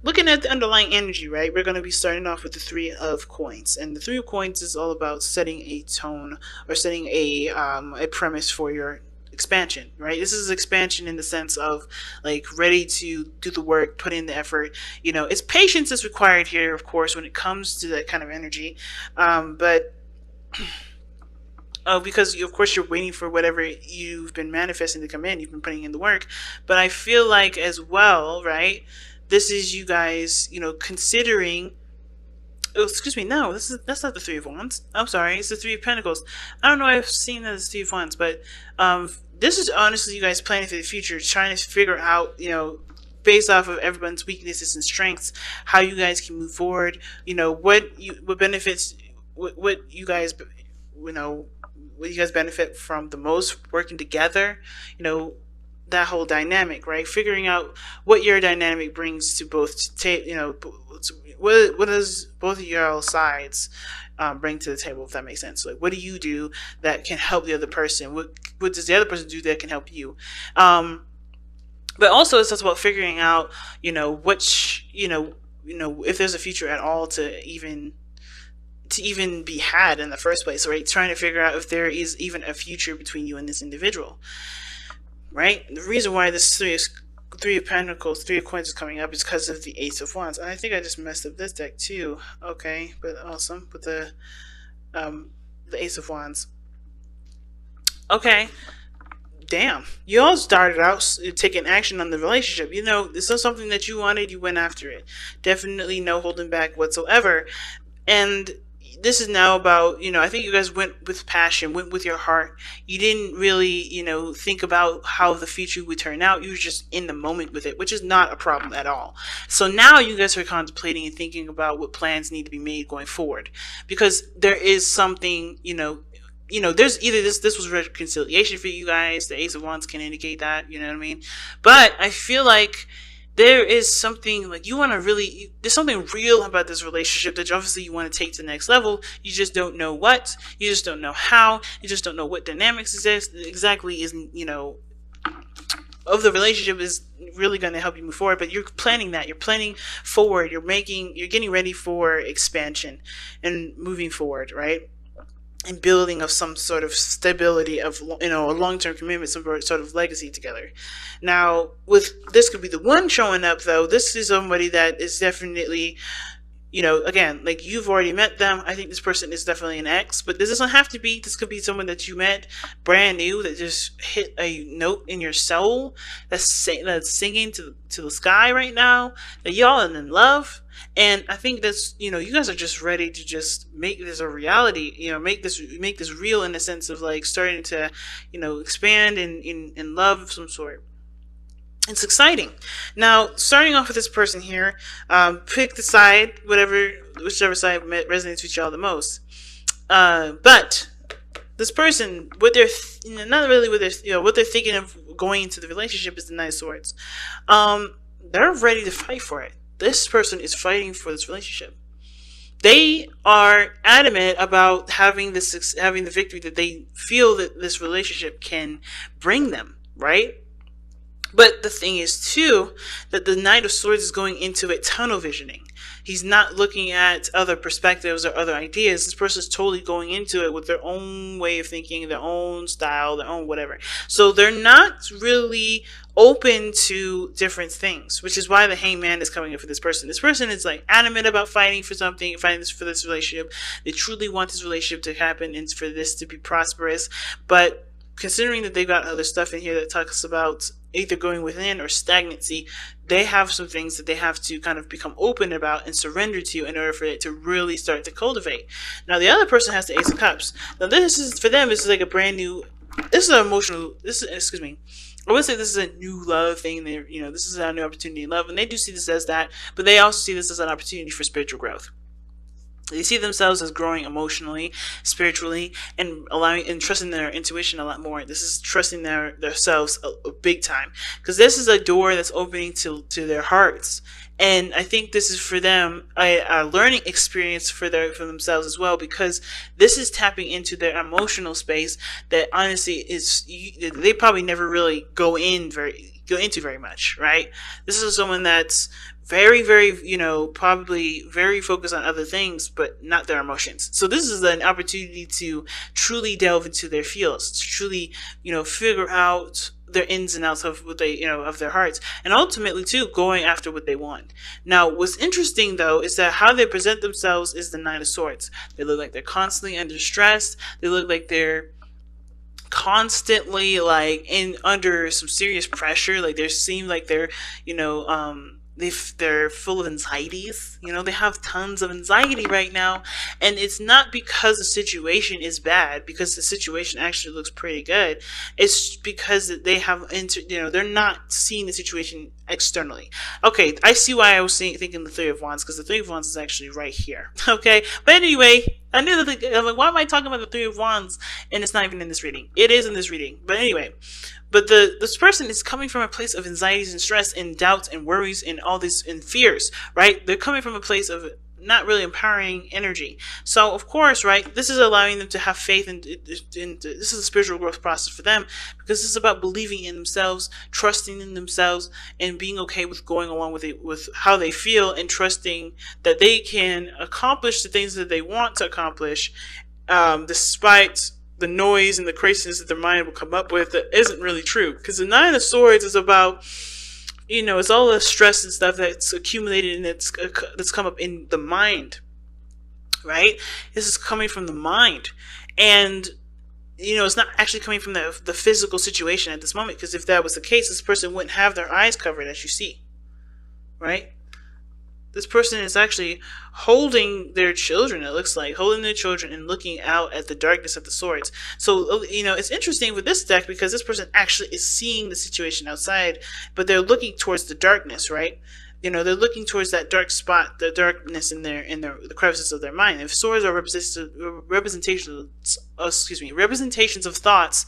looking at the underlying energy, right? We're going to be starting off with the Three of Coins, and the Three of Coins is all about setting a tone or setting a premise for your expansion, right? This is expansion in the sense of like ready to do the work, put in the effort. It's patience is required here, of course, when it comes to that kind of energy, but because of course you're waiting for whatever you've been manifesting to come in. You've been putting in the work, but I feel like as well, right? This is you guys, considering. Oh, excuse me. No, that's not the Three of Wands. I'm sorry. It's the Three of Pentacles. I don't know. I've seen that as Three of Wands, but this is honestly you guys planning for the future, trying to figure out, based off of everyone's weaknesses and strengths, how you guys can move forward. What benefits, what you guys, you know, what you guys benefit from the most working together. You know, that whole dynamic, right? Figuring out what your dynamic brings to both, what does both of your sides bring to the table, if that makes sense. Like, what do you do that can help the other person? What does the other person do that can help you? But also, it's just about figuring out, which, if there's a future at all to even be had in the first place, right? Trying to figure out if there is even a future between you and this individual, right? The reason why this three of Pentacles, Three of Coins is coming up is because of the Ace of Wands. And I think I just messed up this deck too. Okay, but awesome with the Ace of Wands. Okay, damn, you all started out taking action on the relationship. This is something that you wanted, you went after it. Definitely no holding back whatsoever. And this is now about, I think you guys went with passion, went with your heart. You didn't really, think about how the future would turn out. You were just in the moment with it, which is not a problem at all. So now you guys are contemplating and thinking about what plans need to be made going forward, because there is something, there's either this was reconciliation for you guys. The Ace of Wands can indicate that, you know what I mean? But I feel like there is something like there's something real about this relationship that obviously you want to take to the next level. You just don't know what, you just don't know how, you just don't know what dynamics exactly is, of the relationship is really going to help you move forward. But you're planning that, you're planning forward, you're getting ready for expansion and moving forward, right? And building of some sort of stability of, a long-term commitment, some sort of legacy together. Now, with this could be the one showing up, though. This is somebody that is definitely, again, like you've already met them. I think this person is definitely an ex, but this doesn't have to be. This could be someone that you met brand new that just hit a note in your soul that's singing to the sky right now. That y'all are in love. And I think that's, you guys are just ready to just make this a reality, make this real in the sense of like starting to, expand in love of some sort. It's exciting. Now, starting off with this person here, pick the side, whichever side resonates with y'all the most. But this person, what they're not really what they're thinking of going into the relationship is the Knight of Swords. They're ready to fight for it. This person is fighting for this relationship. They are adamant about having the victory that they feel that this relationship can bring them, right? But the thing is too that the Knight of Swords is going into it tunnel visioning. He's not looking at other perspectives or other ideas. This person is totally going into it with their own way of thinking, their own style, their own whatever. So they're not really open to different things, which is why the Hangman is coming up for this person. This person is like adamant about fighting for something, fighting for this relationship. They truly want this relationship to happen and for this to be prosperous. But considering that they've got other stuff in here that talks about either going within or stagnancy, they have some things that they have to kind of become open about and surrender to in order for it to really start to cultivate. Now, the other person has the Ace of Cups. Now, this is, for them, this is like a brand new, excuse me, I would say this is a new love thing. This is a new opportunity in love, and they do see this as that, but they also see this as an opportunity for spiritual growth. They see themselves as growing emotionally, spiritually, and allowing and trusting their intuition a lot more. This is trusting themselves a big time, because this is a door that's opening to their hearts, And I think this is for them a learning experience for themselves as well, because this is tapping into their emotional space that honestly is they probably never really go into very much, right? This is someone that's very, very, probably very focused on other things, but not their emotions. So this is an opportunity to truly delve into their feels, to truly, figure out their ins and outs of what they, of their hearts, and ultimately too, going after what they want. Now, what's interesting though, is that how they present themselves is the Nine of Swords. They look like they're constantly under stress. They look like they're constantly like under some serious pressure. Like they seem like they're, they're full of anxieties. They have tons of anxiety right now, and it's not because the situation is bad, because the situation actually looks pretty good. It's because they have they're not seeing the situation externally. Okay, I see why I was thinking the Three of Wands, because the Three of Wands is actually right here. Okay, but anyway, I knew that I'm like, why am I talking about the Three of Wands and it's not even in this reading? It is in this reading, but anyway. But this person is coming from a place of anxieties and stress and doubts and worries and all this and fears, right? They're coming from a place of not really empowering energy. So of course, right, this is allowing them to have faith in this is a spiritual growth process for them, because this is about believing in themselves, trusting in themselves, and being okay with going along with it, with how they feel, and trusting that they can accomplish the things that they want to accomplish, despite the noise and the craziness that their mind will come up with that isn't really true. Because the Nine of Swords is about, it's all the stress and stuff that's accumulated and that's come up in the mind, right? This is coming from the mind. And, it's not actually coming from the physical situation at this moment, because if that was the case, this person wouldn't have their eyes covered, as you see, right? This person is actually holding their children, it looks like, holding their children and looking out at the darkness of the swords. So, it's interesting with this deck, because this person actually is seeing the situation outside, but they're looking towards the darkness, right? They're looking towards that dark spot, the darkness in the crevices of their mind. If swords are representations of thoughts,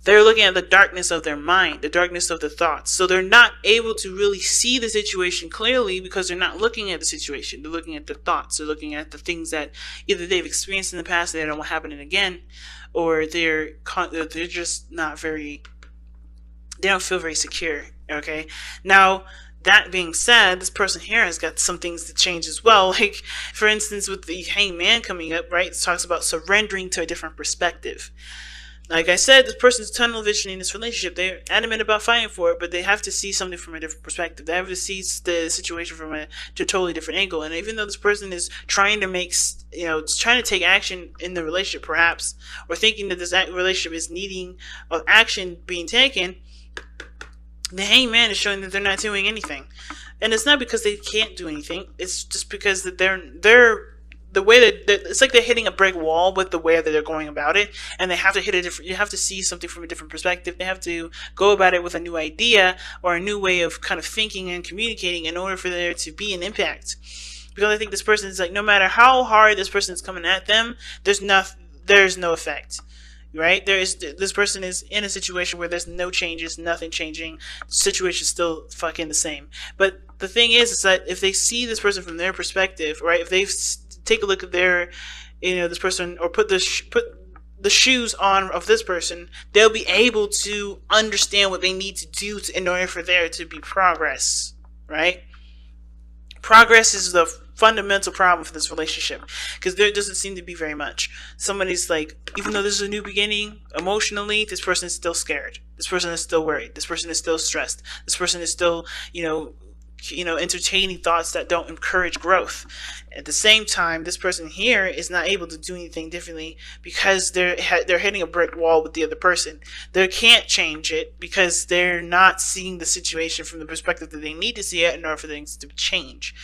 they're looking at the darkness of their mind, the darkness of the thoughts. So they're not able to really see the situation clearly, because they're not looking at the situation. They're looking at the thoughts. They're looking at the things that either they've experienced in the past that they don't want happening again, or they're just not very, they don't feel very secure. Okay. Now, that being said, this person here has got some things to change as well. Like, for instance, with the Hanged Man coming up, right? It talks about surrendering to a different perspective. Like I said, this person's tunnel vision in this relationship. They're adamant about fighting for it, but they have to see something from a different perspective. They have to see the situation from a totally different angle. And even though this person is trying to trying to take action in the relationship, perhaps, or thinking that this relationship is needing of action being taken, the Hanged Man is showing that they're not doing anything. And it's not because they can't do anything. It's just because that they're the way that it's like they're hitting a brick wall with the way that they're going about it, and they have to hit a different. You have to see something from a different perspective. They have to go about it with a new idea or a new way of kind of thinking and communicating in order for there to be an impact. Because I think this person is like, no matter how hard this person is coming at them, there's no effect. Right? This person is in a situation where there's no changes, nothing changing. The situation's still fucking the same. But the thing is that if they see this person from their perspective, right? If they take a look at their, this person, or put the shoes on of this person, they'll be able to understand what they need to do in order for there to be progress, right? Progress is the fundamental problem for this relationship, because there doesn't seem to be very much. Somebody's like, even though this is a new beginning, emotionally, this person is still scared. This person is still worried. This person is still stressed. This person is still, entertaining thoughts that don't encourage growth. At the same time, this person here is not able to do anything differently, because they're hitting a brick wall with the other person. They can't change it because they're not seeing the situation from the perspective that they need to see it in order for things to change,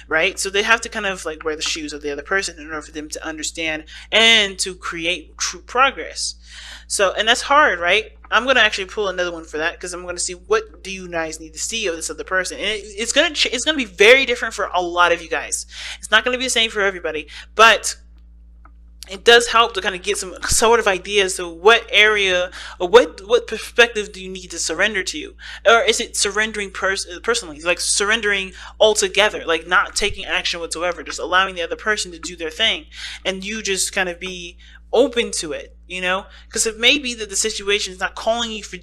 right? So they have to kind of like wear the shoes of the other person in order for them to understand and to create true progress. So, and that's hard, right? I'm going to actually pull another one for that, because I'm going to see what do you guys need to see of this other person. And it's going to be very different for a lot of you guys. It's not going to be the same for everybody, but it does help to kind of get some sort of ideas of what area or what perspective do you need to surrender to, or is it surrendering personally, like surrendering altogether, like not taking action whatsoever, just allowing the other person to do their thing, and you just kind of be open to it, because it may be that the situation is not calling you for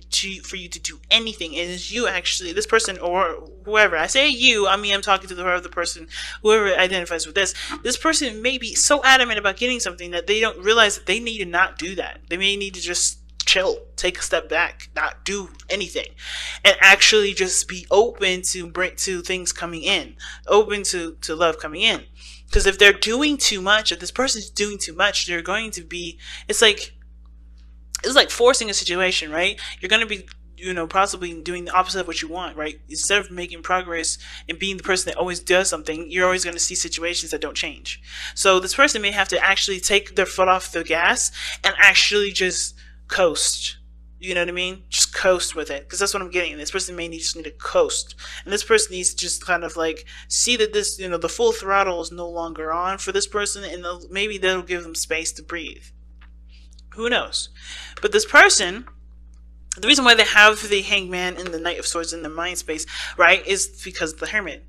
you to do anything. It is you, actually, this person or whoever. I say you, I mean I'm talking to the other person, whoever identifies with this person may be so adamant about getting something that they don't realize that they need to not do that. They may need to just chill, take a step back, not do anything, and actually just be open to things coming in, open to love coming in. Because if they're doing too much, if this person's doing too much, they're going to be, it's like forcing a situation, right? You're going to be, possibly doing the opposite of what you want, right? Instead of making progress and being the person that always does something, you're always going to see situations that don't change. So this person may have to actually take their foot off the gas and actually just coast. You know what I mean? Just coast with it, because that's what I'm getting. This person may just need to coast, and this person needs to just kind of like see that this, the full throttle is no longer on for this person, and maybe that'll give them space to breathe. Who knows? But this person, the reason why they have the Hangman and the Knight of Swords in their mind space, right, is because of the Hermit.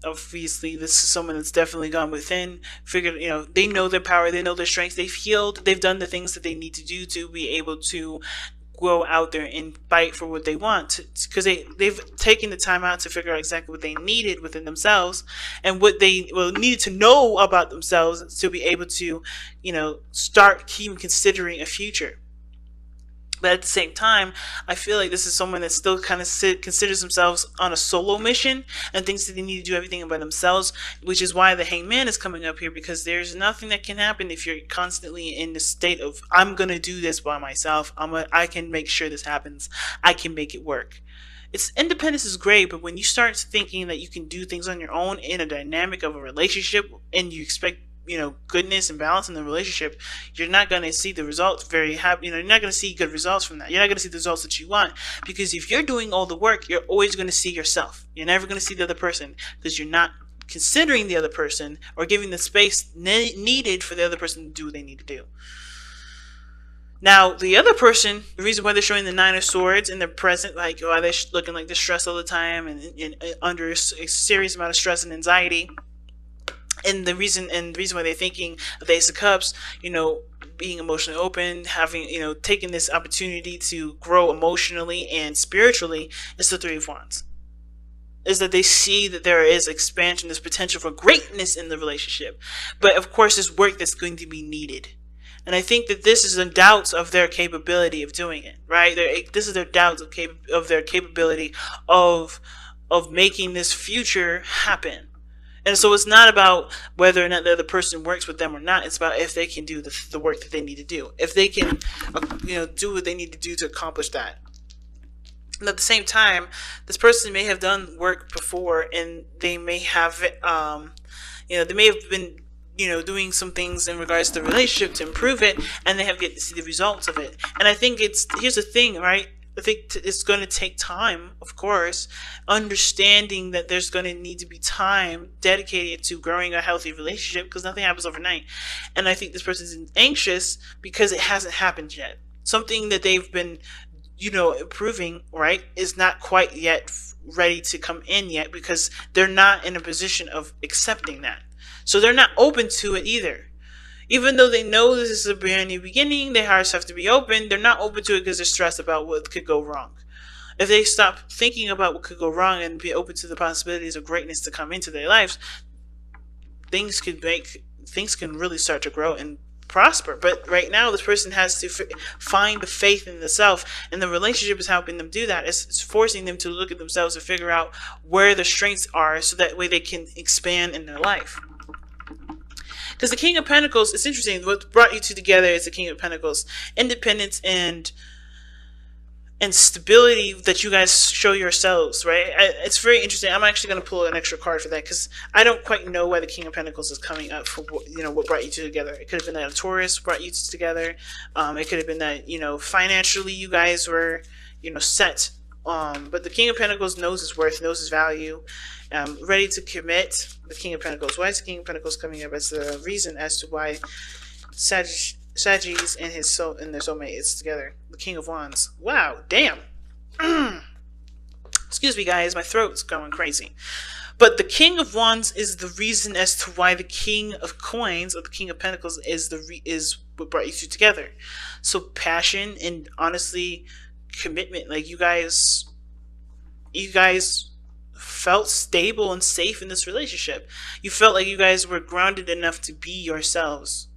Obviously, this is someone that's definitely gone within, figured, they know their power, they know their strengths, they've healed, they've done the things that they need to do to be able to go out there and fight for what they want, because they've taken the time out to figure out exactly what they needed within themselves and what they needed to know about themselves to be able to, start even considering a future. But at the same time, I feel like this is someone that still kind of considers themselves on a solo mission and thinks that they need to do everything by themselves, which is why the Hangman is coming up here, because there's nothing that can happen if you're constantly in the state of, I'm going to do this by myself. I can make sure this happens. I can make it work. Independence is great, but when you start thinking that you can do things on your own in a dynamic of a relationship and you expect goodness and balance in the relationship, you're not going to see the results very happy. You're not going to see good results from that. You're not going to see the results that you want, because if you're doing all the work, you're always going to see yourself. You're never going to see the other person, because you're not considering the other person or giving the space needed for the other person to do what they need to do. Now, the other person, the reason why they're showing the Nine of Swords in the present, like, why they're looking like distressed all the time and under a serious amount of stress and anxiety, and the reason why they're thinking of the Ace of Cups, being emotionally open, having, taking this opportunity to grow emotionally and spiritually, is the Three of Wands. Is that they see that there is expansion, there's potential for greatness in the relationship. But of course, there's work that's going to be needed. And I think that this is the doubts of their capability of doing it, right? This is their doubts of their capability of making this future happen. And so it's not about whether or not the other person works with them or not. It's about if they can do the work that they need to do. If they can, do what they need to do to accomplish that. And at the same time, this person may have done work before, and they may have, they may have been, doing some things in regards to the relationship to improve it, and they have yet to see the results of it. And I think here's the thing, right? I think it's going to take time, of course, understanding that there's going to need to be time dedicated to growing a healthy relationship, because nothing happens overnight. And I think this person is anxious because it hasn't happened yet. Something that they've been, improving, right, is not quite yet ready to come in yet, because they're not in a position of accepting that. So they're not open to it either. Even though they know this is a brand new beginning, their hearts have to be open. They're not open to it because they're stressed about what could go wrong. If they stop thinking about what could go wrong and be open to the possibilities of greatness to come into their lives, things can really start to grow and prosper. But right now, this person has to find the faith in the self, and the relationship is helping them do that. It's forcing them to look at themselves and figure out where their strengths are, so that way they can expand in their life. Because the King of Pentacles, it's interesting, what brought you two together is the King of Pentacles. Independence and stability that you guys show yourselves, right? It's very interesting. I'm actually going to pull an extra card for that, because I don't quite know why the King of Pentacles is coming up for, what brought you two together. It could have been that a Taurus brought you two together. It could have been that, financially you guys were, set. But the King of Pentacles knows his worth, knows his value, ready to commit. The King of Pentacles. Why is the King of Pentacles coming up as the reason as to why Sagittarius and his soul and their soulmate is together. The King of Wands. Wow, damn. Excuse me, guys, my throat's going crazy. But the King of Wands is the reason as to why the King of Coins or the King of Pentacles is what brought you two together. So passion and honestly commitment. Like you guys felt stable and safe in this relationship. You felt like you guys were grounded enough to be yourselves.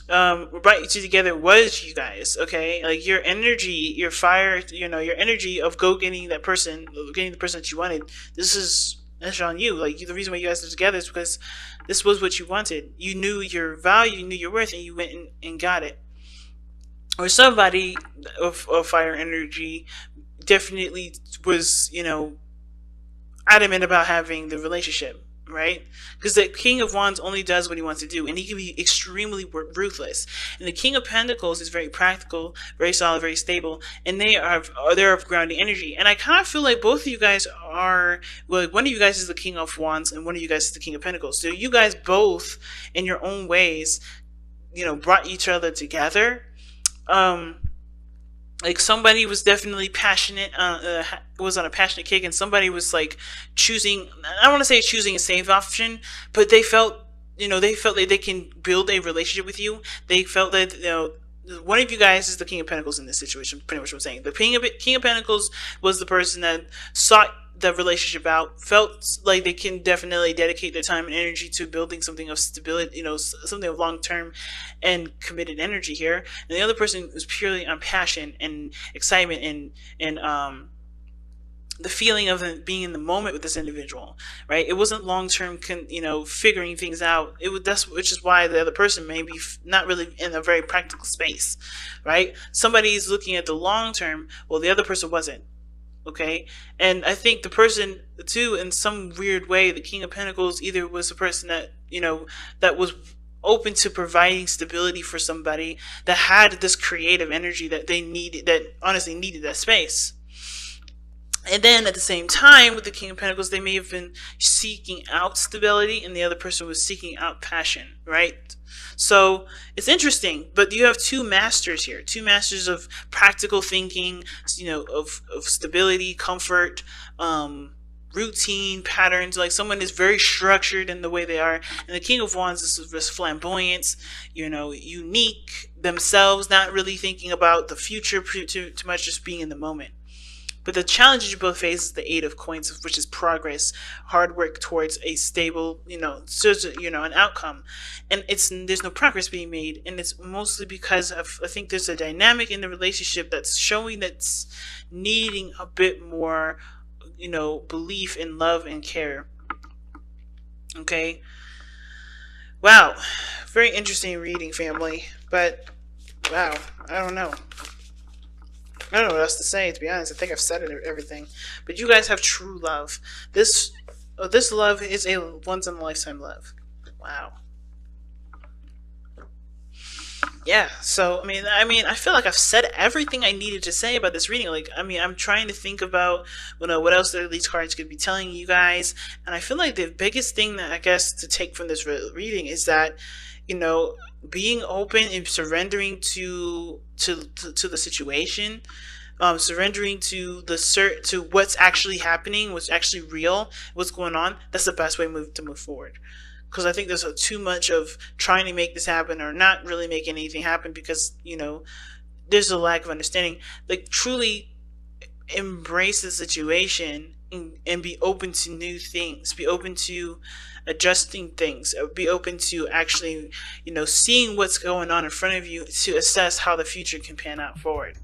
What brought you two together was you guys, okay? Like your energy, your fire, your energy of getting the person that you wanted. That's on you. Like the reason why you guys are together is because this was what you wanted. You knew your value, you knew your worth, and you went and got it. Or somebody of fire energy definitely was, adamant about having the relationship. Right? Because the King of Wands only does what he wants to do, and he can be extremely ruthless. And the King of Pentacles is very practical, very solid, very stable, and they're of grounding energy. And I kind of feel like both of you guys are, well, one of you guys is the King of Wands, and one of you guys is the King of Pentacles. So you guys both, in your own ways, brought each other together. Like somebody was definitely passionate, was on a passionate kick, and somebody was like choosing, I don't want to say choosing a safe option, but they felt like they can build a relationship with you. They felt that, one of you guys is the King of Pentacles in this situation, pretty much what I'm saying. The King of Pentacles was the person that sought the relationship out, felt like they can definitely dedicate their time and energy to building something of stability, something of long-term and committed energy here. And the other person was purely on passion and excitement and the feeling of being in the moment with this individual, right? It wasn't long-term, figuring things out. Which is why the other person may be not really in a very practical space, right? Somebody's looking at the long-term, well, the other person wasn't. Okay, and I think the person too, in some weird way, the King of Pentacles either was a person that that was open to providing stability for somebody that had this creative energy that they needed, that honestly needed that space. And then at the same time, with the King of Pentacles, they may have been seeking out stability, and the other person was seeking out passion, right? So it's interesting, but you have two masters here, two masters of practical thinking, of stability, comfort, routine, patterns. Like someone is very structured in the way they are, and the King of Wands is this flamboyance, unique themselves, not really thinking about the future too much, just being in the moment. But the challenges you both face is the Eight of Coins, which is progress, hard work towards a stable, an outcome. And there's no progress being made. And it's mostly because I think there's a dynamic in the relationship that's showing that's needing a bit more, belief in love and care. Okay. Wow. Very interesting reading, family. But, wow. I don't know. I don't know what else to say, to be honest. I think I've said everything. But you guys have true love. This love is a once-in-a-lifetime love. Wow. Yeah, so, I mean, I feel like I've said everything I needed to say about this reading. Like, I'm trying to think about, what else these cards could be telling you guys. And I feel like the biggest thing that I guess to take from this reading is that, being open and surrendering to the situation, surrendering to what's actually happening, what's actually real, what's going on. That's the best way to move forward. Because I think there's too much of trying to make this happen or not really making anything happen because there's a lack of understanding. Like truly embrace the situation and be open to new things. Be open to adjusting things. Be open to actually, seeing what's going on in front of you to assess how the future can pan out forward.